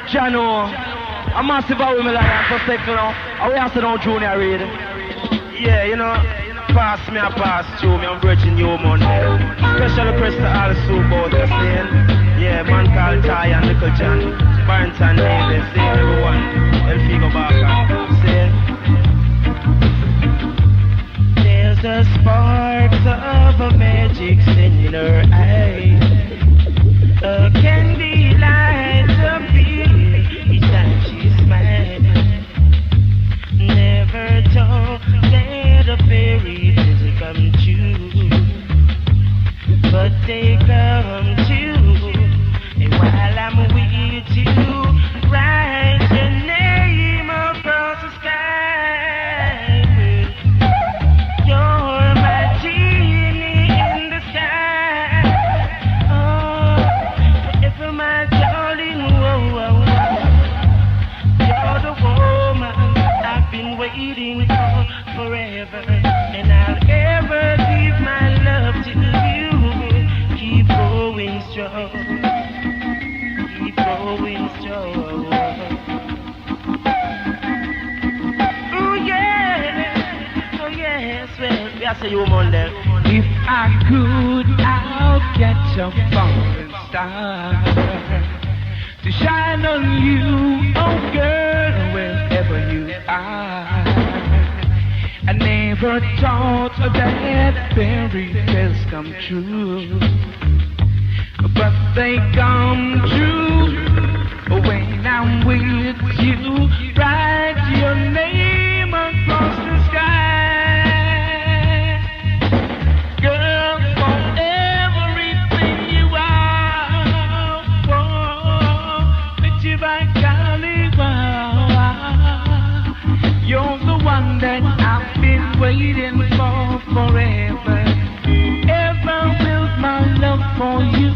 Jano, a massive out with me like for second now. I will answer now Junior Reid. Yeah, you know, pass me a pass through me, I'm Virgin Hugh Mundell. Special request to all soup out there saying, yeah, man called Ty and Little John, Barrington Davis, saying everyone, El Figo Barker, saying, there's a spark of a magic in her eyes, a candy light of beauty each time she smiles. Never told that a fairy tale come true, but they come true. And while I'm with you, write your name across the sky. You're my genie in the sky. Oh, forever my darling, whoa, whoa, whoa. You're the woman I've been waiting for forever, and I'll ever give my love to you. Keep going strong, keep going strong. Oh yeah, oh yes, well, I say you Mundell. If I could, I'll catch a falling star to shine on you, oh girl, wherever you are. I never thought that fairy tales come true, but they come true when I'm with you. Write your name across the sky, girl, for everything you are. Oh, bet you by golly, wow, you're the one that I've been waiting for forever. Ever build my love for you.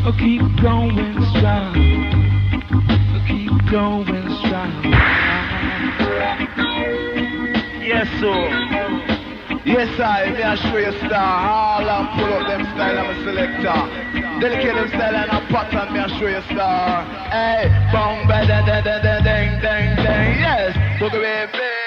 Oh, keep going strong. Oh, keep going strong. Yes, sir. Yes, I may I show you star. All and pull up them style, I'm a selector. Delicate them style and a pattern, may I show you star. Hey, bong, ba, da, da, da, da, ding, ding, ding. Yes, boogie, baby.